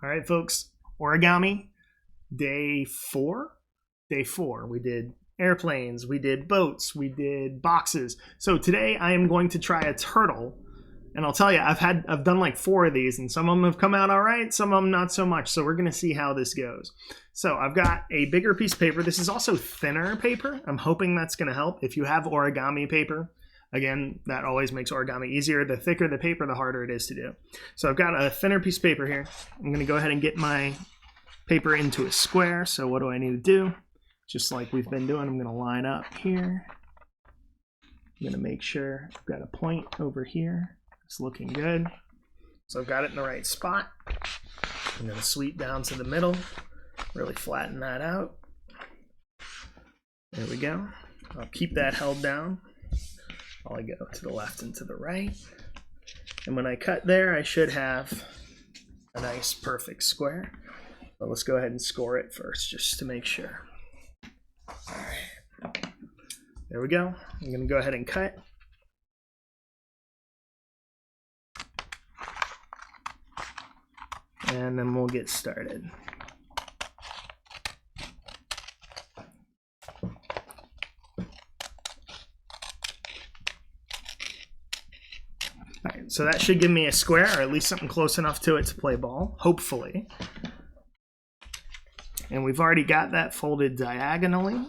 All right, folks, origami, day four. Day four, we did airplanes, we did boats, we did boxes. So today I am going to try a turtle. And I'll tell you, I've done like 4 of these, and some of them have come out all right, some of them not so much. So we're going to see how this goes. So I've got a bigger piece of paper. This is also thinner paper. I'm hoping that's going to help. If you have origami paper, again, that always makes origami easier. The thicker the paper, the harder it is to do. So I've got a thinner piece of paper here. I'm going to go ahead and get my paper into a square. So what do I need to do? Just like we've been doing, I'm going to line up here. I'm going to make sure I've got a point over here. It's looking good. So I've got it in the right spot. I'm going to sweep down to the middle, really flatten that out. There we go. I'll keep that held down while I go to the left and to the right. And when I cut there, I should have a nice perfect square. But let's go ahead and score it first just to make sure. All right. There we go. I'm going to go ahead and cut. And then we'll get started. All right, so that should give me a square, or at least something close enough to it to play ball, hopefully. And we've already got that folded diagonally.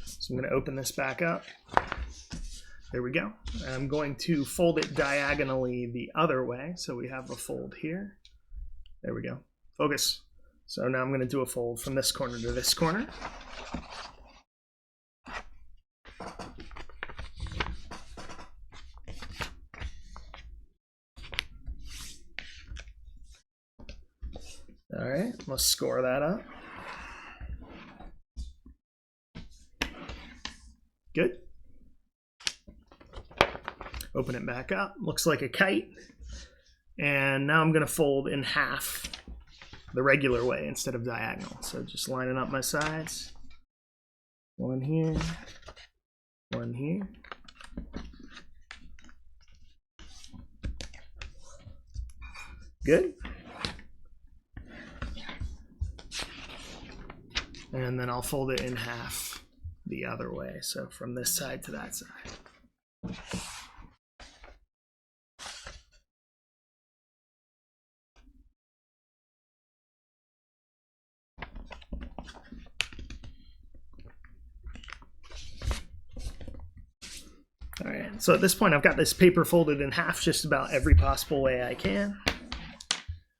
So I'm going to open this back up. There we go. I'm going to fold it diagonally the other way. So we have a fold here. There we go. Focus. So now I'm going to do a fold from this corner to this corner. All right, let's score that up. Good. Open it back up. Looks like a kite. And now I'm going to fold in half the regular way instead of diagonal. So just lining up my sides. One here, one here. Good. And then I'll fold it in half the other way. So from this side to that side. All right, so at this point I've got this paper folded in half just about every possible way I can.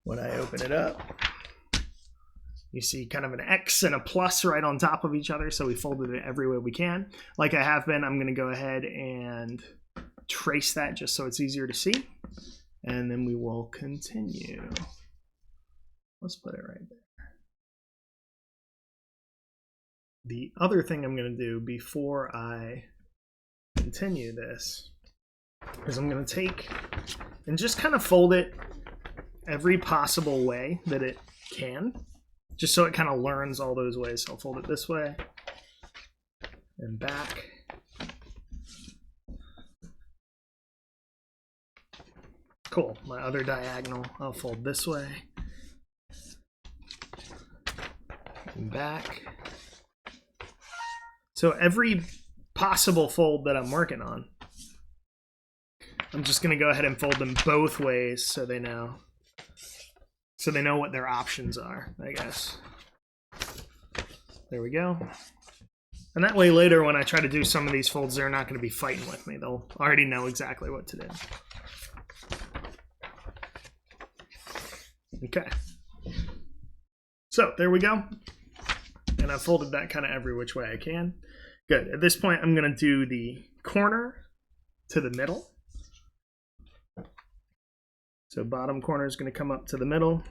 When I open it up, you see kind of an X and a plus right on top of each other, so we folded it every way we can. Like I have been, I'm going to go ahead and trace that just so it's easier to see, and then we will continue. Let's put it right there. The other thing I'm going to do before I continue this is I'm going to take and just kind of fold it every possible way that it can, just so it kind of learns all those ways. So I'll fold it this way and back. Cool. My other diagonal I'll fold this way and back. So every possible fold that I'm working on, I'm just going to go ahead and fold them both ways so they know what their options are, I guess. There we go. And that way later when I try to do some of these folds, they're not going to be fighting with me. They'll already know exactly what to do. Okay. So there we go. And I've folded that kind of every which way I can. Good. At this point, I'm going to do the corner to the middle. So bottom corner is going to come up to the middle.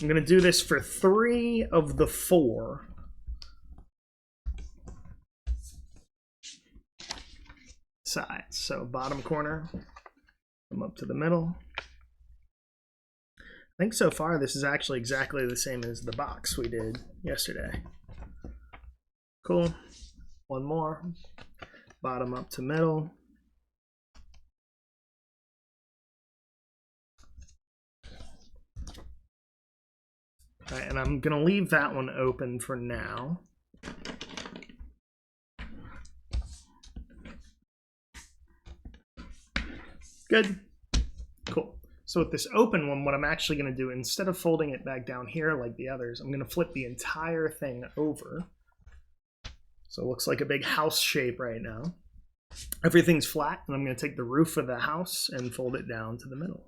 I'm going to do this for 3 of the 4 sides. So bottom corner, come up to the middle. I think so far this is actually exactly the same as the box we did yesterday. Cool. One more. Bottom up to middle. All right, and I'm gonna leave that one open for now. Good. Cool. So with this open one, what I'm actually going to do, instead of folding it back down here like the others, I'm going to flip the entire thing over. So it looks like a big house shape right now. Everything's flat, and I'm going to take the roof of the house and fold it down to the middle.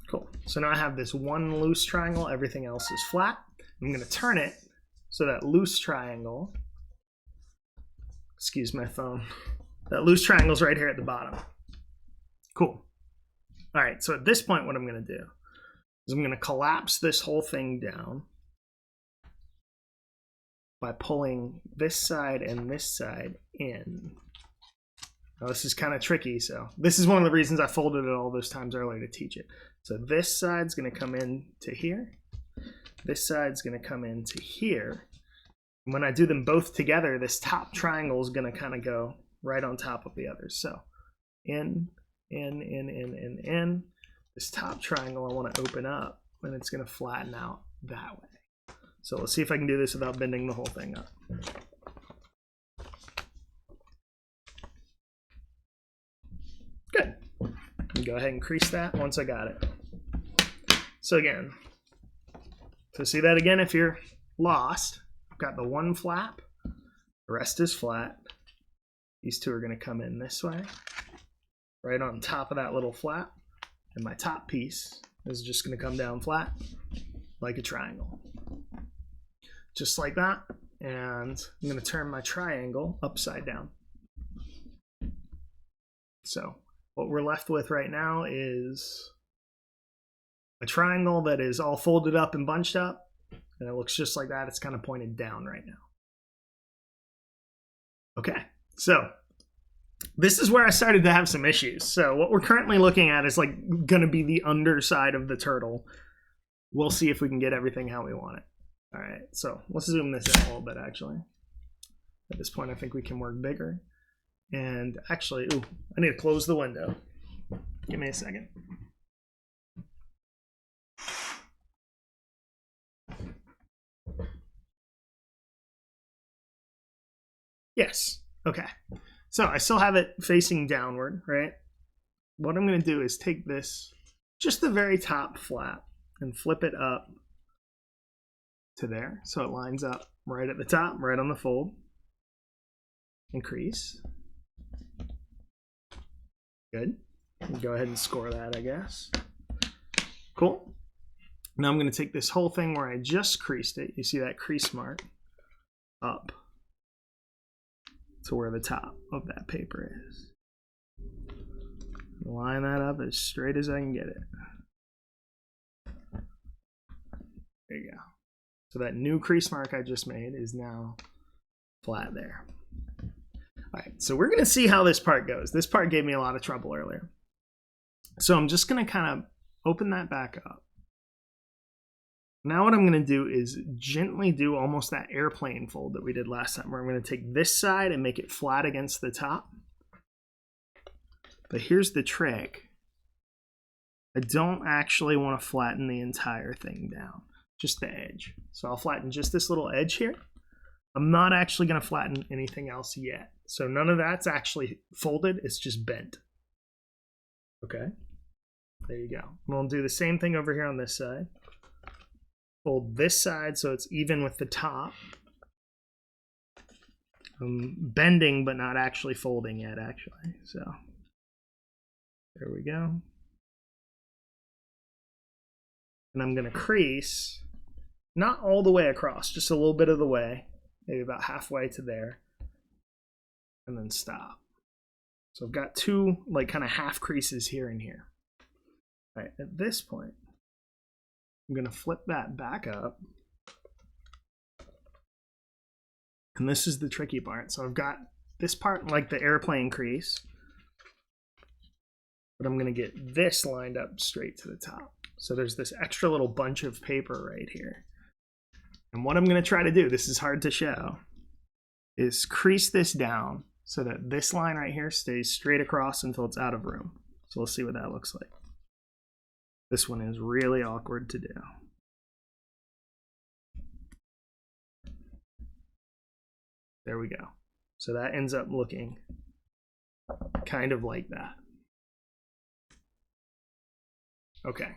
Cool. So now I have this one loose triangle. Everything else is flat. I'm going to turn it so that loose triangle, excuse my phone, that loose triangle is right here at the bottom. Cool. All right, so at this point, what I'm going to do is I'm going to collapse this whole thing down by pulling this side and this side in. Now, this is kind of tricky, so this is one of the reasons I folded it all those times earlier to teach it. So this side's going to come in to here. This side's going to come into here. And when I do them both together, this top triangle is going to kind of go right on top of the others. So in. This top triangle I want to open up, and it's going to flatten out that way. So let's see if I can do this without bending the whole thing up. Good. Go ahead and crease that once I got it. So again, to see that again, if you're lost, I've got the one flap, the rest is flat. These two are going to come in this way, right on top of that little flap, and my top piece is just going to come down flat like a triangle. Just like that, and I'm going to turn my triangle upside down. So what we're left with right now is a triangle that is all folded up and bunched up, and it looks just like that. It's kind of pointed down right now. Okay, so this is where I started to have some issues. So what we're currently looking at is like going to be the underside of the turtle. We'll see if we can get everything how we want it. All right, so let's zoom this in a little bit, actually. At this point, I think we can work bigger. And actually, ooh, I need to close the window. Give me a second. Yes, okay. So I still have it facing downward, right? What I'm going to do is take this, just the very top flap, and flip it up to there. So it lines up right at the top, right on the fold. Increase. Good. Go ahead and score that, I guess. Cool. Now I'm going to take this whole thing where I just creased it. You see that crease mark up to where the top of that paper is. Line that up as straight as I can get it. There you go. So that new crease mark I just made is now flat there. All right, so we're going to see how this part goes. This part gave me a lot of trouble earlier. So I'm just going to kind of open that back up. Now what I'm going to do is gently do almost that airplane fold that we did last time, where I'm going to take this side and make it flat against the top. But here's the trick. I don't actually want to flatten the entire thing down, just the edge. So I'll flatten just this little edge here. I'm not actually going to flatten anything else yet. So none of that's actually folded, it's just bent. Okay, there you go. We'll do the same thing over here on this side. Fold this side so it's even with the top. I'm bending but not actually folding yet, actually. So there we go. And I'm going to crease, not all the way across, just a little bit of the way, maybe about halfway to there, and then stop. So I've got two like kind of half creases here and here. All right, at this point, I'm going to flip that back up. And this is the tricky part. So I've got this part like the airplane crease, but I'm going to get this lined up straight to the top. So there's this extra little bunch of paper right here. And what I'm going to try to do, this is hard to show, is crease this down so that this line right here stays straight across until it's out of room. So we'll see what that looks like. This one is really awkward to do. There we go. So that ends up looking kind of like that. Okay.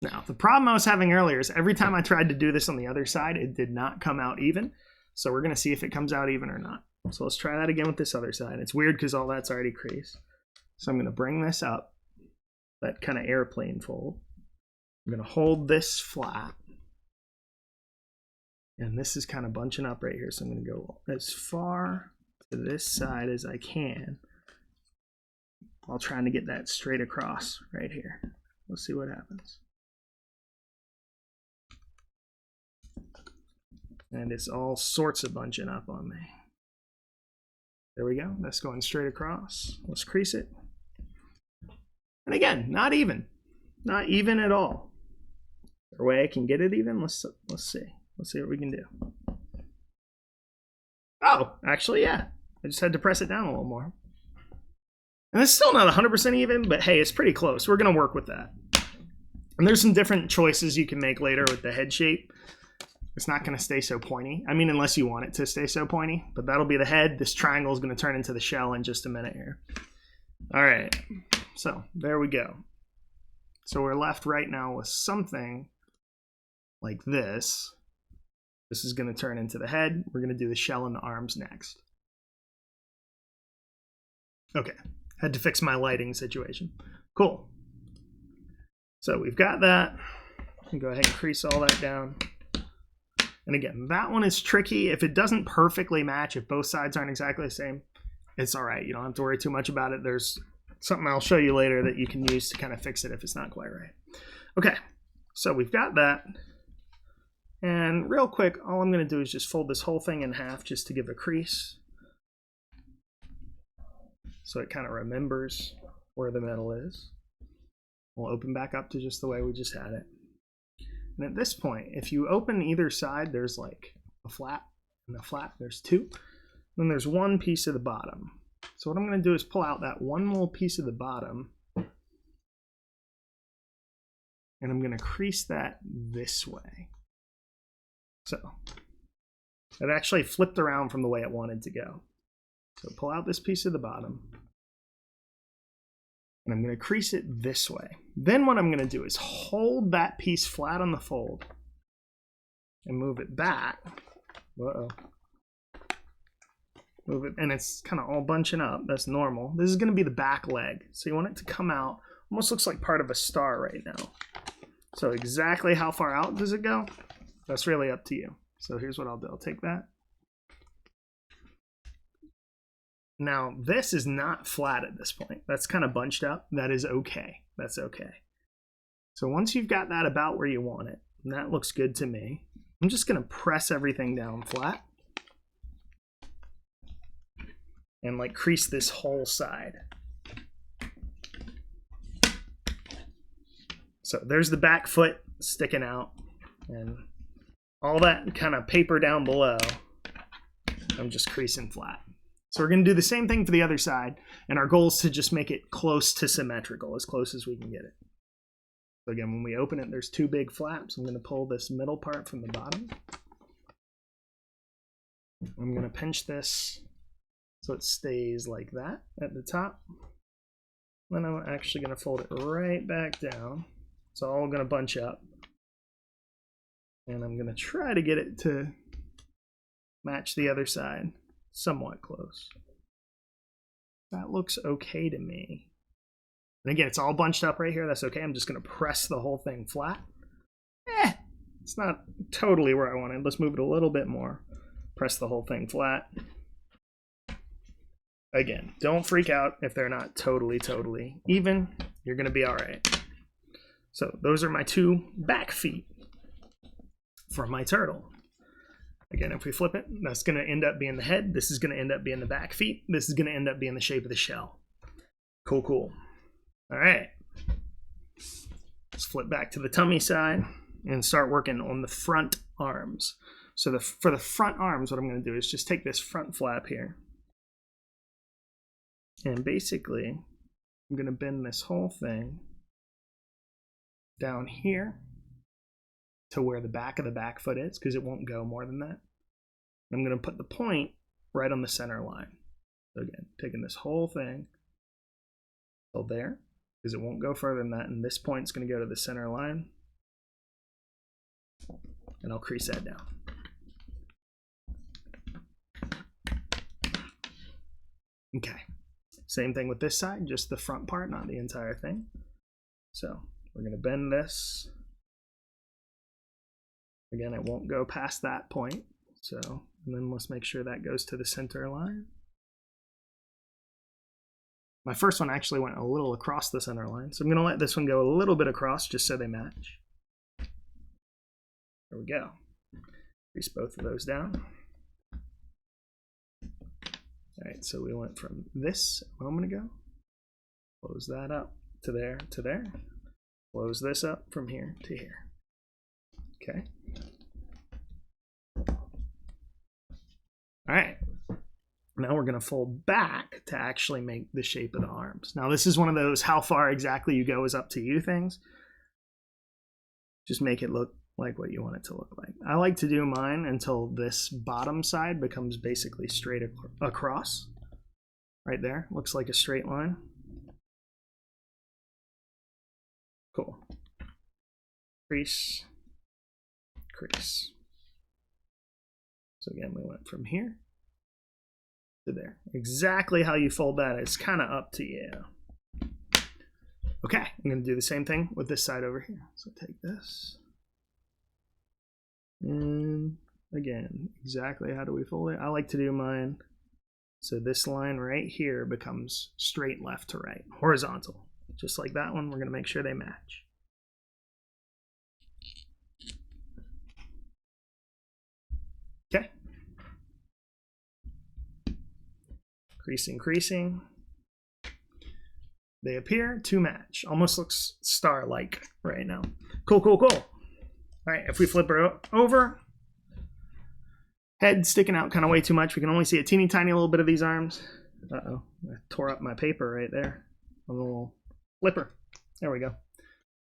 Now, the problem I was having earlier is every time I tried to do this on the other side, it did not come out even. So we're going to see if it comes out even or not. So let's try that again with this other side. It's weird because all that's already creased. So I'm going to bring this up, that kind of airplane fold. I'm going to hold this flat. And this is kind of bunching up right here. So I'm going to go as far to this side as I can while trying to get that straight across right here. Let's see what happens. And it's all sorts of bunching up on me. There we go. That's going straight across. Let's crease it. And again, not even. Not even at all. Is there a way I can get it even? Let's see. Let's see what we can do. Oh, actually, yeah. I just had to press it down a little more. And it's still not 100% even, but hey, it's pretty close. We're going to work with that. And there's some different choices you can make later with the head shape. It's not going to stay so pointy. I mean, unless you want it to stay so pointy. But that'll be the head. This triangle is going to turn into the shell in just a minute here. All right. So there we go. So we're left right now with something like this. This is going to turn into the head. We're going to do the shell and the arms next. Okay. Had to fix my lighting situation. Cool. So we've got that. Go ahead and crease all that down. And again, that one is tricky. If it doesn't perfectly match, if both sides aren't exactly the same, it's all right. You don't have to worry too much about it. There's something I'll show you later that you can use to kind of fix it if it's not quite right. Okay, so we've got that. And real quick, all I'm going to do is just fold this whole thing in half just to give a crease. So it kind of remembers where the metal is. We'll open back up to just the way we just had it. And at this point, if you open either side, there's like a flap and a flap. There's two. Then there's one piece of the bottom. So what I'm going to do is pull out that one little piece of the bottom. And I'm going to crease that this way. So it actually flipped around from the way it wanted to go. So pull out this piece of the bottom. And I'm going to crease it this way. Then what I'm going to do is hold that piece flat on the fold and move it back. Uh-oh. Move it, and it's kind of all bunching up. That's normal. This is going to be the back leg. So you want it to come out. Almost looks like part of a star right now. So exactly how far out does it go? That's really up to you. So here's what I'll do. I'll take that. Now, this is not flat at this point. That's kind of bunched up. That is okay. That's okay. So once you've got that about where you want it, and that looks good to me, I'm just going to press everything down flat and like crease this whole side. So there's the back foot sticking out and all that kind of paper down below. I'm just creasing flat. So we're going to do the same thing for the other side, and our goal is to just make it close to symmetrical, as close as we can get it. So again, when we open it, there's two big flaps. I'm going to pull this middle part from the bottom. I'm going to pinch this so it stays like that at the top. Then I'm actually going to fold it right back down. It's all going to bunch up. And I'm going to try to get it to match the other side. Somewhat close. That looks okay to me. And again, it's all bunched up right here. That's okay. I'm just going to press the whole thing flat. It's not totally where I want it. Let's move it a little bit more. Press the whole thing flat. Again, don't freak out if they're not totally even. You're going to be all right. So those are my two back feet for my turtle. Again, if we flip it, that's going to end up being the head. This is going to end up being the back feet. This is going to end up being the shape of the shell. Cool, cool. All right. Let's flip back to the tummy side and start working on the front arms. So for the front arms, what I'm going to do is just take this front flap here. And basically, I'm going to bend this whole thing down here to where the back of the back foot is, because it won't go more than that. I'm going to put the point right on the center line. So again, taking this whole thing till there, because it won't go further than that, and this point's going to go to the center line, and I'll crease that down. Okay, same thing with this side, just the front part, not the entire thing. So we're going to bend this. Again, it won't go past that point. So, and then let's make sure that goes to the center line. My first one actually went a little across the center line, so I'm going to let this one go a little bit across just so they match. There we go. Crease both of those down. All right, so we went from this a moment ago. Close that up to there to there. Close this up from here to here. Okay. All right. Now we're going to fold back to actually make the shape of the arms. Now this is one of those how far exactly you go is up to you things. Just make it look like what you want it to look like. I like to do mine until this bottom side becomes basically straight across. Right there. Looks like a straight line. Cool. Crease. Crease. So again, we went from here to there. Exactly how you fold that is kind of up to you. Okay, I'm going to do the same thing with this side over here. So take this. And again, exactly how do we fold it? I like to do mine so this line right here becomes straight left to right, horizontal. Just like that one, we're going to make sure they match. Okay. Creasing, creasing. They appear to match. Almost looks star-like right now. Cool, cool, cool. All right, if we flip her over, head sticking out kind of way too much. We can only see a teeny tiny little bit of these arms. Uh-oh, I tore up my paper right there. A little flipper. There we go.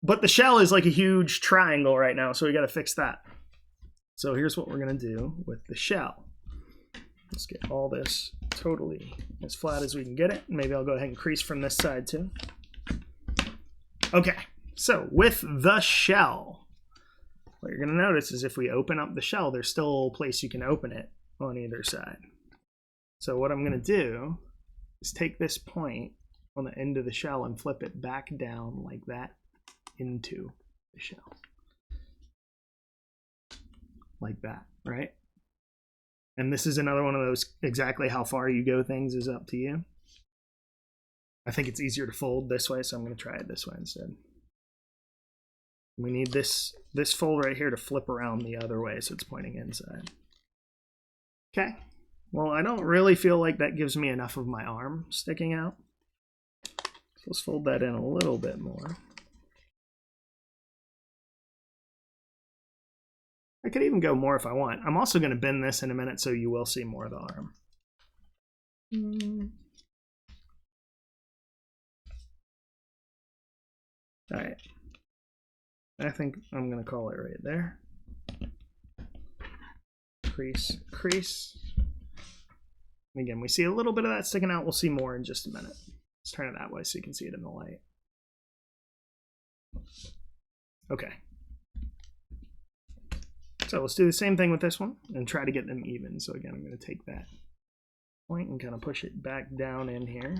But the shell is like a huge triangle right now, so we got to fix that. So here's what we're going to do with the shell. Let's get all this totally as flat as we can get it. Maybe I'll go ahead and crease from this side too. Okay, so with the shell, what you're going to notice is if we open up the shell, there's still a place you can open it on either side. So what I'm going to do is take this point on the end of the shell and flip it back down like that into the shell. Like that, right? And this is another one of those exactly how far you go things is up to you. I think it's easier to fold this way, so I'm going to try it this way instead. We need this fold right here to flip around the other way so it's pointing inside. Okay. Well, I don't really feel like that gives me enough of my arm sticking out. So let's fold that in a little bit more. I could even go more if I want. I'm also going to bend this in a minute so you will see more of the arm. All right. I think I'm going to call it right there. Crease, crease. And again, we see a little bit of that sticking out. We'll see more in just a minute. Let's turn it that way so you can see it in the light. Okay. So let's do the same thing with this one and try to get them even. So again, I'm going to take that point and kind of push it back down in here.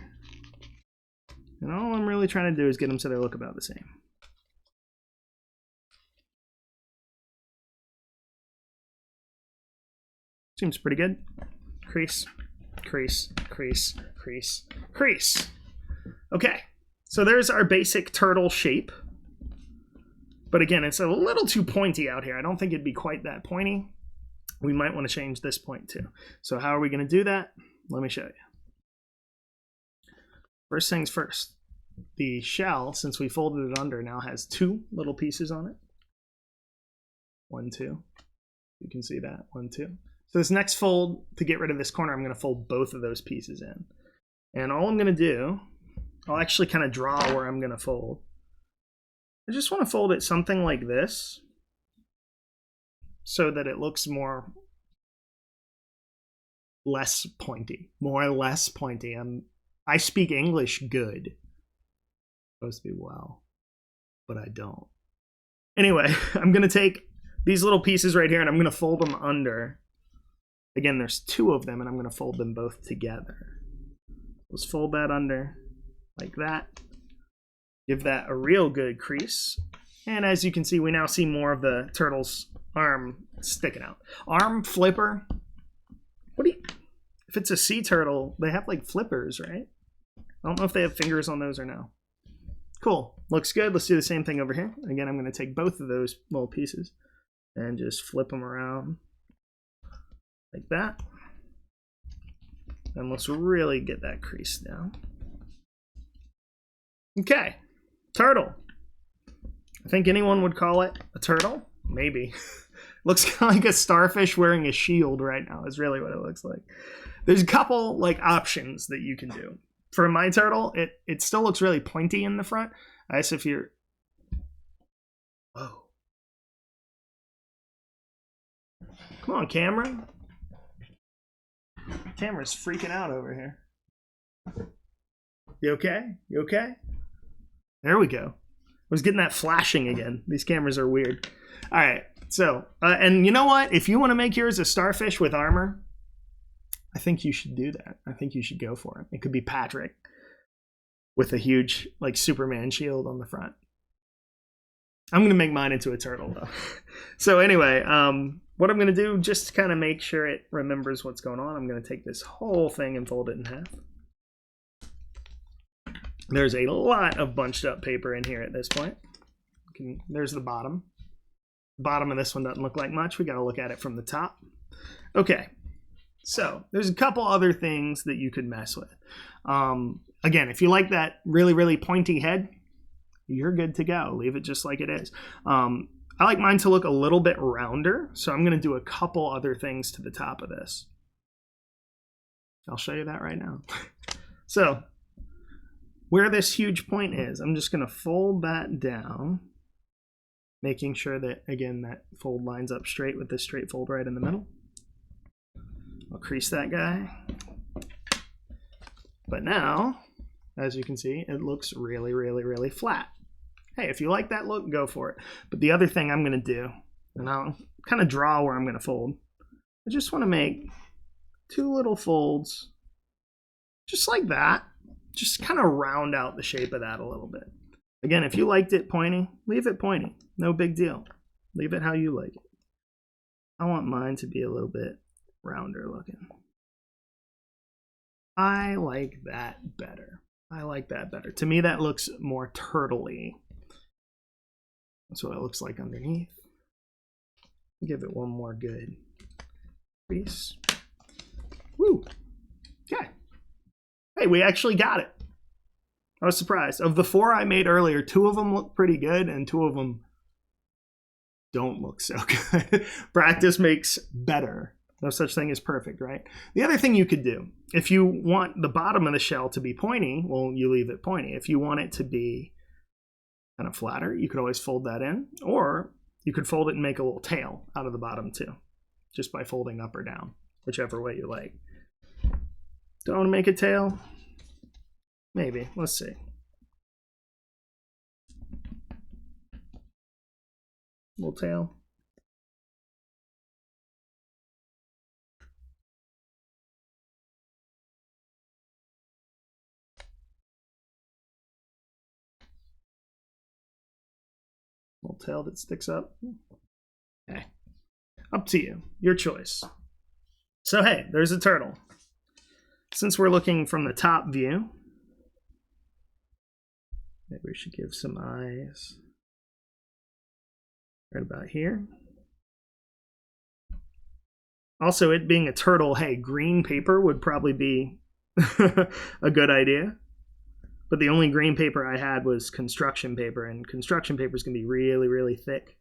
And all I'm really trying to do is get them so they look about the same. Seems pretty good. Crease, crease, crease, crease, crease. Okay, so there's our basic turtle shape. But again, it's a little too pointy out here. I don't think it'd be quite that pointy. We might want to change this point too. So how are we going to do that? Let me show you. First things first. The shell, since we folded it under, now has two little pieces on it. 1, 2. You can see that. 1, 2. So this next fold, to get rid of this corner, I'm going to fold both of those pieces in. And all I'm going to do, I'll actually kind of draw where I'm going to fold. I just want to fold it something like this so that it looks less pointy. More or less pointy. I speak English good. Supposed to be well, but I don't. Anyway, I'm going to take these little pieces right here and I'm going to fold them under. Again, there's 2 of them and I'm going to fold them both together. Let's fold that under like that. Give that a real good crease. And as you can see, we now see more of the turtle's arm sticking out. Arm flipper. If it's a sea turtle, they have like flippers, right? I don't know if they have fingers on those or no. Cool. Looks good. Let's do the same thing over here. Again, I'm going to take both of those little pieces and just flip them around like that. And let's really get that crease down. Okay. Turtle. I think anyone would call it a turtle. Maybe. Looks kind of like a starfish wearing a shield right now is really what it looks like. There's a couple like options that you can do. For my turtle, it still looks really pointy in the front. I guess if you're... Whoa. Come on, camera. Camera's freaking out over here. You okay? You okay? There we go. I was getting that flashing again. These cameras are weird. All right. So, and you know what? If you want to make yours a starfish with armor, I think you should do that. I think you should go for it. It could be Patrick with a huge, like, Superman shield on the front. I'm going to make mine into a turtle, though. So anyway, what I'm going to do, just to kind of make sure it remembers what's going on, I'm going to take this whole thing and fold it in half. There's a lot of bunched up paper in here at this point. There's the bottom. The bottom of this one doesn't look like much. We got to look at it from the top. Okay. So there's a couple other things that you could mess with. Again, if you like that really, really pointy head, you're good to go. Leave it just like it is. I like mine to look a little bit rounder, so I'm going to do a couple other things to the top of this. I'll show you that right now. So where this huge point is, I'm just going to fold that down, making sure that, again, that fold lines up straight with this straight fold right in the middle. I'll crease that guy. But now, as you can see, it looks really, really, really flat. Hey, if you like that look, go for it. But the other thing I'm going to do, and I'll kind of draw where I'm going to fold, I just want to make 2 little folds, just like that. Just kind of round out the shape of that a little bit. Again, if you liked it pointy, leave it pointy. No big deal. Leave it how you like it. I want mine to be a little bit rounder looking. I like that better. I like that better. To me, that looks more turtle-y. That's what it looks like underneath. Give it one more good crease. Woo! Okay. Hey, we actually got it. I was surprised. Of the 4 I made earlier, 2 of them look pretty good and 2 of them don't look so good. Practice makes better. No such thing as perfect, right? The other thing you could do, if you want the bottom of the shell to be pointy, well, you leave it pointy. If you want it to be kind of flatter, you could always fold that in, or you could fold it and make a little tail out of the bottom too, just by folding up or down, whichever way you like. Don't want to make a tail? Maybe. Let's see. Little tail. Little tail that sticks up. Okay. Up to you. Your choice. So hey, there's a turtle. Since we're looking from the top view, maybe we should give some eyes right about here. Also, it being a turtle, hey, green paper would probably be a good idea. But the only green paper I had was construction paper, and construction paper is going to be really, really thick.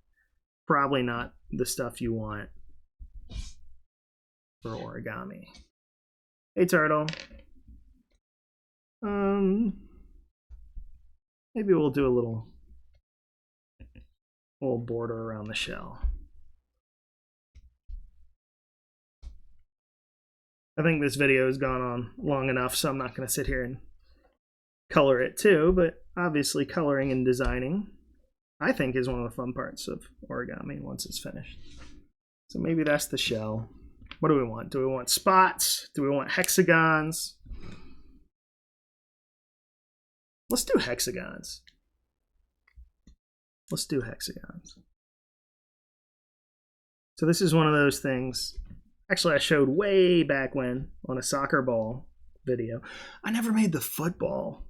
Probably not the stuff you want for origami. Hey, turtle. maybe we'll do a little border around the shell. I think this video has gone on long enough, so I'm not going to sit here and color it too, but obviously coloring and designing, I think, is one of the fun parts of origami once it's finished. So maybe that's the shell. What do we want? Do we want spots? Do we want hexagons? Let's do hexagons. Let's do hexagons. So this is one of those things, actually I showed way back when on a soccer ball video. I never made the football.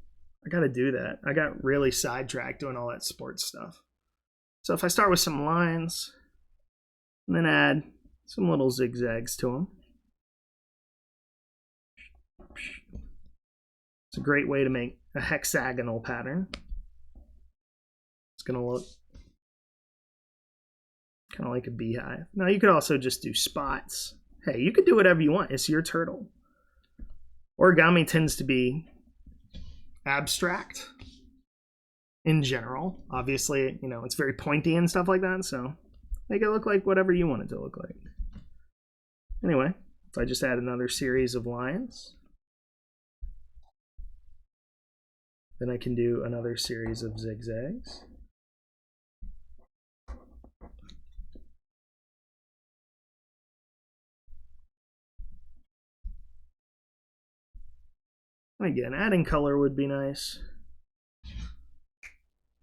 I gotta do that. I got really sidetracked doing all that sports stuff. So if I start with some lines and then add some little zigzags to them. It's a great way to make a hexagonal pattern. It's gonna look kind of like a beehive. Now you could also just do spots. Hey, you could do whatever you want. It's your turtle. Origami tends to be abstract in general. Obviously, you know, it's very pointy and stuff like that, so make it look like whatever you want it to look like. Anyway, if I just add another series of lines, then I can do another series of zigzags. Again, adding color would be nice.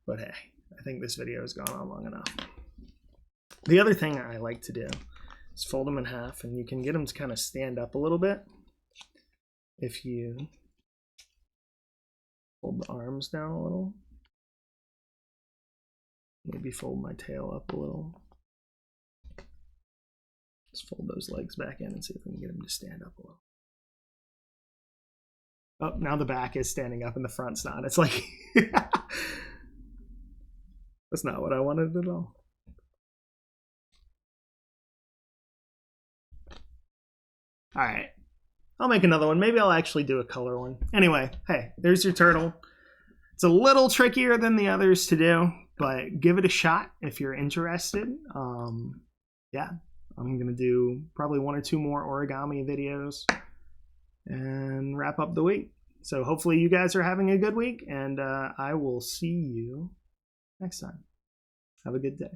But hey, I think this video has gone on long enough. The other thing I like to do is fold them in half, and you can get them to kind of stand up a little bit if you fold the arms down a little. Maybe fold my tail up a little. Just fold those legs back in and see if we can get them to stand up a little. Oh, now the back is standing up and the front's not. It's like, that's not what I wanted at all. All right, I'll make another one. Maybe I'll actually do a color one. Anyway, hey, there's your turtle. It's a little trickier than the others to do, but give it a shot if you're interested. Yeah, I'm gonna do probably 1 or 2 more origami videos and wrap up the week. So hopefully you guys are having a good week, and I will see you next time. Have a good day.